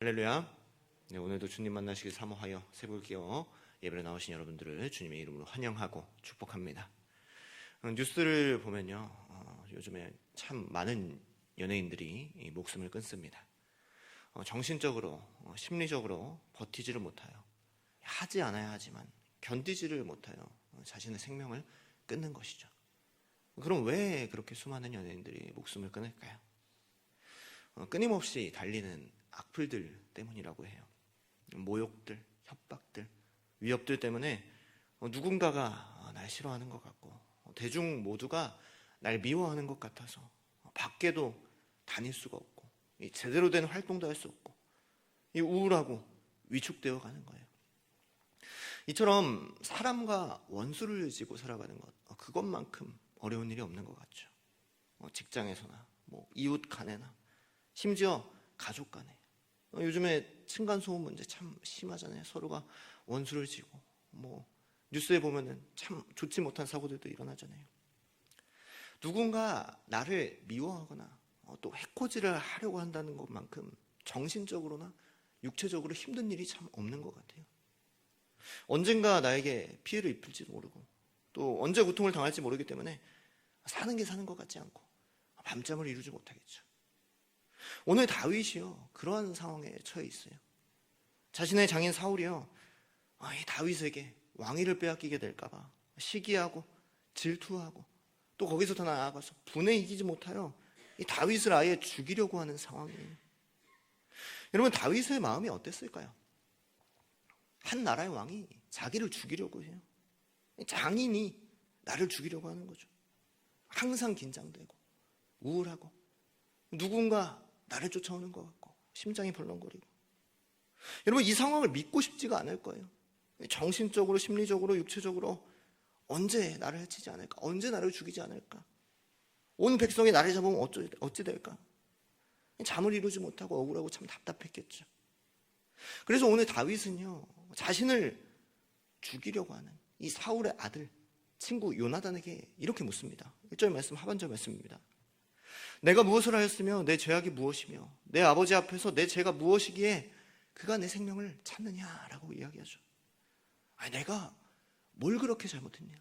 할렐루야. 네, 오늘도 주님 만나시길 사모하여 새벽기어 예배로 나오신 여러분들을 주님의 이름으로 환영하고 축복합니다. 뉴스를 보면요, 요즘에 참 많은 연예인들이 이 목숨을 끊습니다. 정신적으로, 심리적으로 버티지를 못하여, 하지 않아야 하지만 견디지를 못하여 자신의 생명을 끊는 것이죠. 그럼 왜 그렇게 수많은 연예인들이 목숨을 끊을까요? 끊임없이 달리는 악플들 때문이라고 해요. 모욕들, 협박들, 위협들 때문에 누군가가 날 싫어하는 것 같고 대중 모두가 날 미워하는 것 같아서 밖에도 다닐 수가 없고 제대로 된 활동도 할 수 없고 우울하고 위축되어 가는 거예요. 이처럼 사람과 원수를 지고 살아가는 것, 그것만큼 어려운 일이 없는 것 같죠. 직장에서나 이웃 간에나 심지어 가족 간에 요즘에 층간소음 문제 참 심하잖아요. 서로가 원수를 지고 뉴스에 보면은 참 좋지 못한 사고들도 일어나잖아요. 누군가 나를 미워하거나 또 해코지를 하려고 한다는 것만큼 정신적으로나 육체적으로 힘든 일이 참 없는 것 같아요. 언젠가 나에게 피해를 입힐지도 모르고 또 언제 고통을 당할지 모르기 때문에 사는 게 사는 것 같지 않고 밤잠을 이루지 못하겠죠. 오늘 다윗이요, 그러한 상황에 처해 있어요. 자신의 장인 사울이요, 이 다윗에게 왕위를 빼앗기게 될까봐 시기하고 질투하고 또 거기서 더 나아가서 분에 이기지 못하여 이 다윗을 아예 죽이려고 하는 상황이에요. 여러분, 다윗의 마음이 어땠을까요? 한 나라의 왕이 자기를 죽이려고 해요. 장인이 나를 죽이려고 하는 거죠. 항상 긴장되고 우울하고 누군가 나를 쫓아오는 것 같고 심장이 벌렁거리고. 여러분, 이 상황을 믿고 싶지가 않을 거예요. 정신적으로, 심리적으로, 육체적으로 언제 나를 해치지 않을까? 언제 나를 죽이지 않을까? 온 백성이 나를 잡으면 어찌 될까? 잠을 이루지 못하고 억울하고 참 답답했겠죠. 그래서 오늘 다윗은요, 자신을 죽이려고 하는 이 사울의 아들 친구 요나단에게 이렇게 묻습니다. 1절 말씀, 하반절 말씀입니다. 내가 무엇을 하였으며 내 죄악이 무엇이며 내 아버지 앞에서 내 죄가 무엇이기에 그가 내 생명을 찾느냐라고 이야기하죠. 내가 뭘 그렇게 잘못했냐?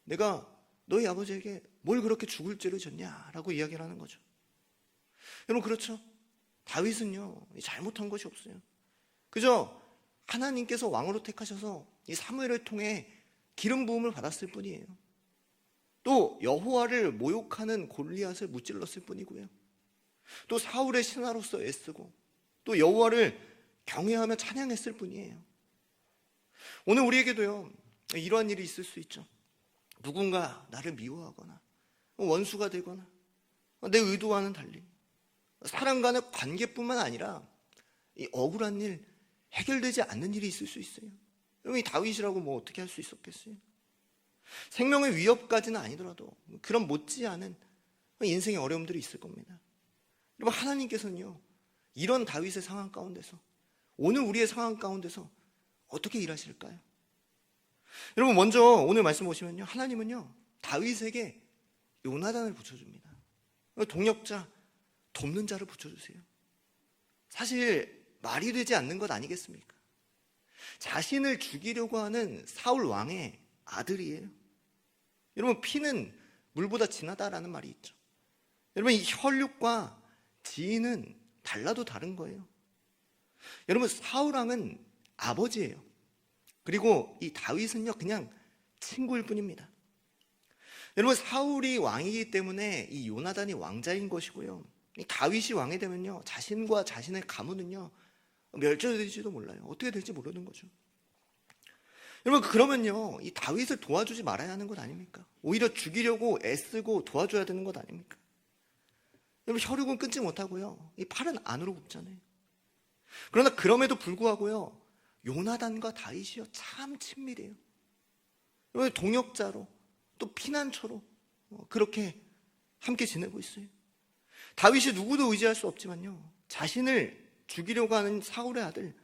내가 너희 아버지에게 뭘 그렇게 죽을 죄를 졌냐라고 이야기를 하는 거죠. 여러분, 그렇죠? 다윗은요, 잘못한 것이 없어요. 그저 하나님께서 왕으로 택하셔서 이 사무엘을 통해 기름 부음을 받았을 뿐이에요. 또 여호와를 모욕하는 골리앗을 무찔렀을 뿐이고요. 또 사울의 신하로서 애쓰고 또 여호와를 경외하며 찬양했을 뿐이에요. 오늘 우리에게도요, 이러한 일이 있을 수 있죠. 누군가 나를 미워하거나 원수가 되거나 내 의도와는 달리 사람 간의 관계뿐만 아니라 이 억울한 일, 해결되지 않는 일이 있을 수 있어요. 여러분, 이 다윗이라고 어떻게 할 수 있었겠어요? 생명의 위협까지는 아니더라도 그런 못지않은 인생의 어려움들이 있을 겁니다. 여러분, 하나님께서는요, 이런 다윗의 상황 가운데서 오늘 우리의 상황 가운데서 어떻게 일하실까요? 여러분, 먼저 오늘 말씀 보시면요, 하나님은요 다윗에게 요나단을 붙여줍니다. 동역자, 돕는 자를 붙여주세요. 사실 말이 되지 않는 것 아니겠습니까? 자신을 죽이려고 하는 사울 왕의 아들이에요. 여러분, 피는 물보다 진하다라는 말이 있죠. 여러분, 이 혈육과 지인은 달라도 다른 거예요. 여러분, 사울 왕은 아버지예요. 그리고 이 다윗은요, 그냥 친구일 뿐입니다. 여러분, 사울이 왕이기 때문에 이 요나단이 왕자인 것이고요, 이 다윗이 왕이 되면요, 자신과 자신의 가문은요 멸절될지도 몰라요. 어떻게 될지 모르는 거죠. 여러분, 그러면요, 이 다윗을 도와주지 말아야 하는 것 아닙니까? 오히려 죽이려고 애쓰고 도와줘야 되는 것 아닙니까? 여러분, 혈육은 끊지 못하고요, 이 팔은 안으로 굽잖아요. 그러나 그럼에도 불구하고요, 요나단과 다윗이요 참 친밀해요. 여러분, 동역자로 또 피난처로 그렇게 함께 지내고 있어요. 다윗이 누구도 의지할 수 없지만요, 자신을 죽이려고 하는 사울의 아들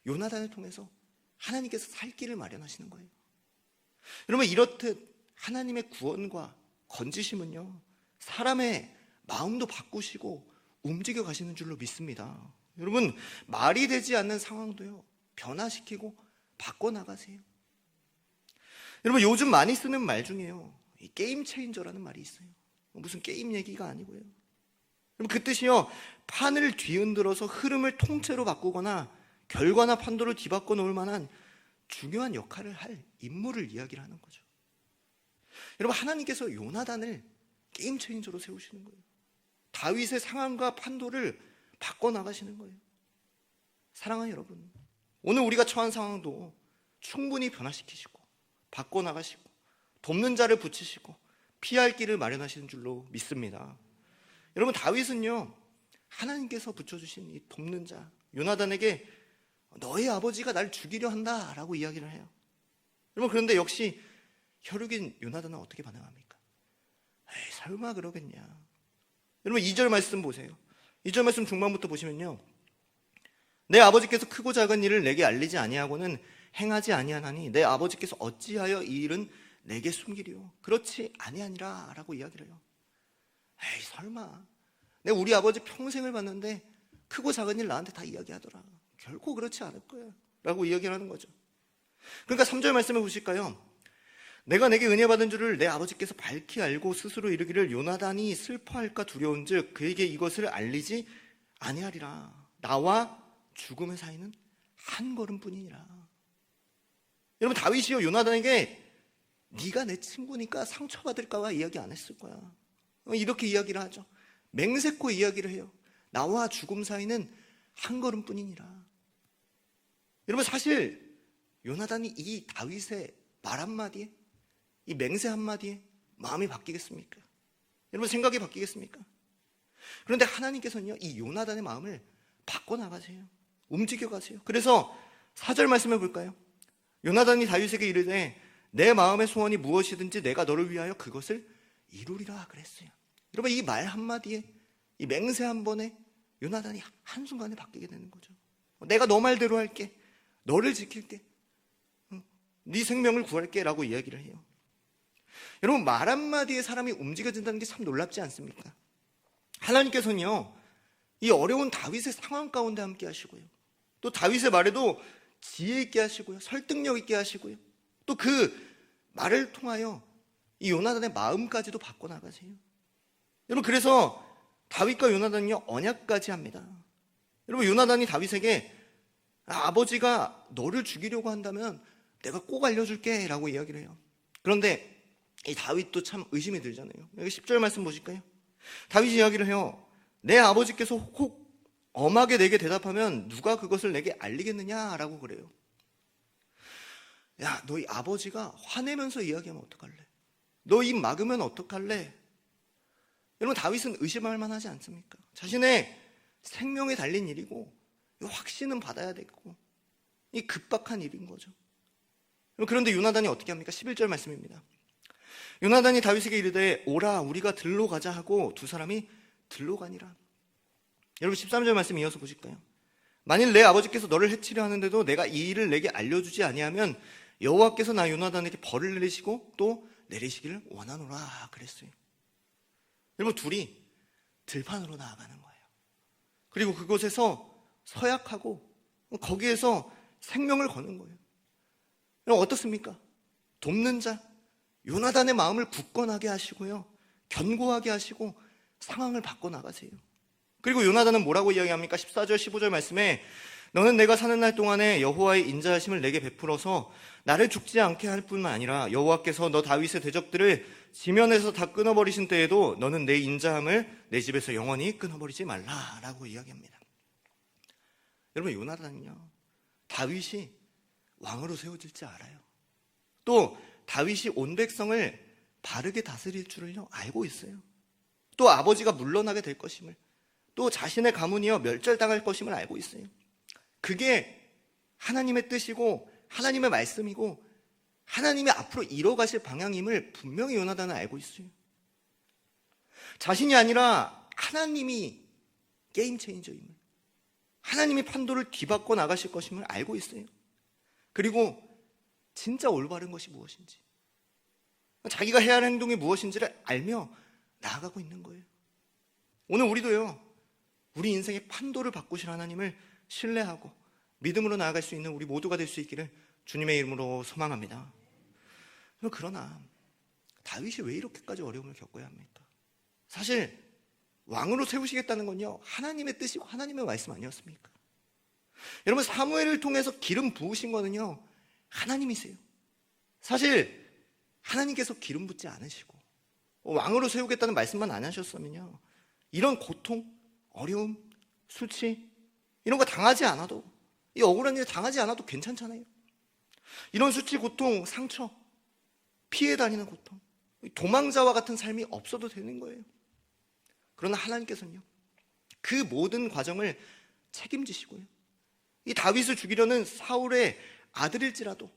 요나단을 통해서 하나님께서 살 길을 마련하시는 거예요. 여러분, 이렇듯 하나님의 구원과 건지심은요, 사람의 마음도 바꾸시고 움직여 가시는 줄로 믿습니다. 여러분, 말이 되지 않는 상황도요, 변화시키고 바꿔나가세요. 여러분, 요즘 많이 쓰는 말 중에요, 이 게임 체인저라는 말이 있어요. 무슨 게임 얘기가 아니고요. 그럼 그 뜻이요, 판을 뒤흔들어서 흐름을 통째로 바꾸거나 결과나 판도를 뒤바꿔 놓을 만한 중요한 역할을 할 인물을 이야기를 하는 거죠. 여러분, 하나님께서 요나단을 게임 체인저로 세우시는 거예요. 다윗의 상황과 판도를 바꿔나가시는 거예요. 사랑하는 여러분, 오늘 우리가 처한 상황도 충분히 변화시키시고 바꿔나가시고 돕는 자를 붙이시고 피할 길을 마련하시는 줄로 믿습니다. 여러분, 다윗은요, 하나님께서 붙여주신 이 돕는 자 요나단에게 너의 아버지가 날 죽이려 한다라고 이야기를 해요. 여러분, 그런데 역시 혈육인 요나단은 어떻게 반응합니까? 에이, 설마 그러겠냐. 여러분, 2절 말씀 보세요. 2절 말씀 중반부터 보시면요, 내 아버지께서 크고 작은 일을 내게 알리지 아니하고는 행하지 아니하나니 내 아버지께서 어찌하여 이 일은 내게 숨기리요? 그렇지 아니하니라 라고 이야기를 해요. 에이, 설마 우리 아버지 평생을 봤는데 크고 작은 일 나한테 다 이야기하더라. 결코 그렇지 않을 거야 라고 이야기를 하는 거죠. 그러니까 3절 말씀을 보실까요? 내가 내게 은혜 받은 줄을 내 아버지께서 밝히 알고 스스로 이르기를 요나단이 슬퍼할까 두려운즉 그에게 이것을 알리지 아니하리라. 나와 죽음의 사이는 한 걸음뿐이니라. 여러분, 다윗이요, 요나단에게 네가 내 친구니까 상처받을까봐 이야기 안 했을 거야, 이렇게 이야기를 하죠. 맹세코 이야기를 해요. 나와 죽음 사이는 한 걸음뿐이니라. 여러분, 사실 요나단이 이 다윗의 말 한마디에, 이 맹세 한마디에 마음이 바뀌겠습니까? 여러분, 생각이 바뀌겠습니까? 그런데 하나님께서는요, 이 요나단의 마음을 바꿔나가세요. 움직여가세요. 그래서 4절 말씀해 볼까요? 요나단이 다윗에게 이르되 내 마음의 소원이 무엇이든지 내가 너를 위하여 그것을 이루리라 그랬어요. 여러분, 이 말 한마디에, 이 맹세 한 번에 요나단이 한순간에 바뀌게 되는 거죠. 내가 너 말대로 할게, 너를 지킬게, 네 생명을 구할게 라고 이야기를 해요. 여러분, 말 한마디에 사람이 움직여진다는 게 참 놀랍지 않습니까? 하나님께서는요, 이 어려운 다윗의 상황 가운데 함께 하시고요, 또 다윗의 말에도 지혜 있게 하시고요, 설득력 있게 하시고요, 또 그 말을 통하여 이 요나단의 마음까지도 바꿔나가세요. 여러분, 그래서 다윗과 요나단이요, 언약까지 합니다. 여러분, 요나단이 다윗에게 아버지가 너를 죽이려고 한다면 내가 꼭 알려줄게 라고 이야기를 해요. 그런데 이 다윗도 참 의심이 들잖아요. 여기 10절 말씀 보실까요? 다윗이 이야기를 해요. 내 아버지께서 혹 엄하게 내게 대답하면 누가 그것을 내게 알리겠느냐라고 그래요. 야, 너희 아버지가 화내면서 이야기하면 어떡할래? 너 입 막으면 어떡할래? 여러분, 다윗은 의심할 만하지 않습니까? 자신의 생명에 달린 일이고 확신은 받아야 되고 이 급박한 일인 거죠. 그런데 요나단이 어떻게 합니까? 11절 말씀입니다. 요나단이 다윗에게 이르되 오라 우리가 들로 가자 하고 두 사람이 들로 가니라. 여러분, 13절 말씀 이어서 보실까요? 만일 내 아버지께서 너를 해치려 하는데도 내가 이 일을 내게 알려주지 아니하면 여호와께서 나 요나단에게 벌을 내리시고 또 내리시기를 원하노라 그랬어요. 여러분, 둘이 들판으로 나아가는 거예요. 그리고 그곳에서 서약하고 거기에서 생명을 거는 거예요. 여러분, 어떻습니까? 돕는 자 요나단의 마음을 굳건하게 하시고요, 견고하게 하시고 상황을 바꿔나가세요. 그리고 요나단은 뭐라고 이야기합니까? 14절 15절 말씀에 너는 내가 사는 날 동안에 여호와의 인자하심을 내게 베풀어서 나를 죽지 않게 할 뿐만 아니라 여호와께서 너 다윗의 대적들을 지면에서 다 끊어버리신 때에도 너는 내 인자함을 내 집에서 영원히 끊어버리지 말라라고 이야기합니다. 여러분, 요나단은요, 다윗이 왕으로 세워질지 알아요. 또 다윗이 온 백성을 바르게 다스릴 줄을요 알고 있어요. 또 아버지가 물러나게 될 것임을, 또 자신의 가문이요 멸절당할 것임을 알고 있어요. 그게 하나님의 뜻이고 하나님의 말씀이고 하나님이 앞으로 이뤄가실 방향임을 분명히 요나단은 알고 있어요. 자신이 아니라 하나님이 게임 체인저임을, 하나님이 판도를 뒤바꿔 나가실 것임을 알고 있어요. 그리고 진짜 올바른 것이 무엇인지, 자기가 해야 할 행동이 무엇인지를 알며 나아가고 있는 거예요. 오늘 우리도요, 우리 인생의 판도를 바꾸실 하나님을 신뢰하고 믿음으로 나아갈 수 있는 우리 모두가 될 수 있기를 주님의 이름으로 소망합니다. 그러나 다윗이 왜 이렇게까지 어려움을 겪어야 합니까? 사실 왕으로 세우시겠다는 건요, 하나님의 뜻이고 하나님의 말씀 아니었습니까? 여러분, 사무엘을 통해서 기름 부으신 거는요, 하나님이세요. 사실 하나님께서 기름 붓지 않으시고 왕으로 세우겠다는 말씀만 안 하셨으면요, 이런 고통, 어려움, 수치 이런 거 당하지 않아도, 이 억울한 일 당하지 않아도 괜찮잖아요. 이런 수치, 고통, 상처, 피해 다니는 고통, 도망자와 같은 삶이 없어도 되는 거예요. 그러나 하나님께서는요, 그 모든 과정을 책임지시고요, 이 다윗을 죽이려는 사울의 아들일지라도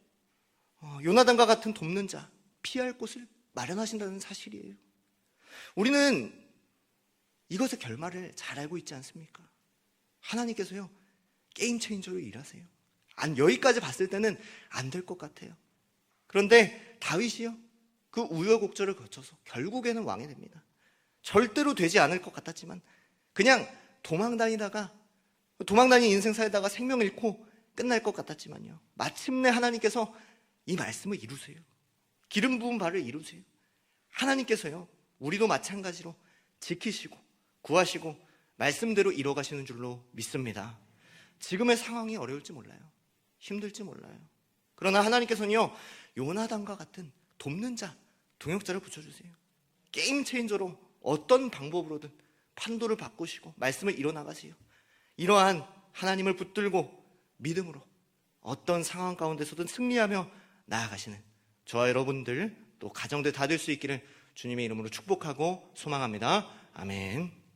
요나단과 같은 돕는 자, 피할 곳을 마련하신다는 사실이에요. 우리는 이것의 결말을 잘 알고 있지 않습니까? 하나님께서요, 게임 체인저로 일하세요. 여기까지 봤을 때는 안 될 것 같아요. 그런데 다윗이요, 그 우여곡절을 거쳐서 결국에는 왕이 됩니다. 절대로 되지 않을 것 같았지만 그냥 도망다닌 인생 살다가 생명 잃고 끝날 것 같았지만요, 마침내 하나님께서 이 말씀을 이루세요. 기름 부은 바를 이루세요. 하나님께서요, 우리도 마찬가지로 지키시고 구하시고 말씀대로 이뤄가시는 줄로 믿습니다. 지금의 상황이 어려울지 몰라요. 힘들지 몰라요. 그러나 하나님께서는요, 요나단과 같은 돕는 자, 동역자를 붙여주세요. 게임 체인저로 어떤 방법으로든 판도를 바꾸시고 말씀을 이뤄나가세요. 이러한 하나님을 붙들고 믿음으로 어떤 상황 가운데서든 승리하며 나아가시는 저와 여러분들, 또 가정들 다 될 수 있기를 주님의 이름으로 축복하고 소망합니다. 아멘.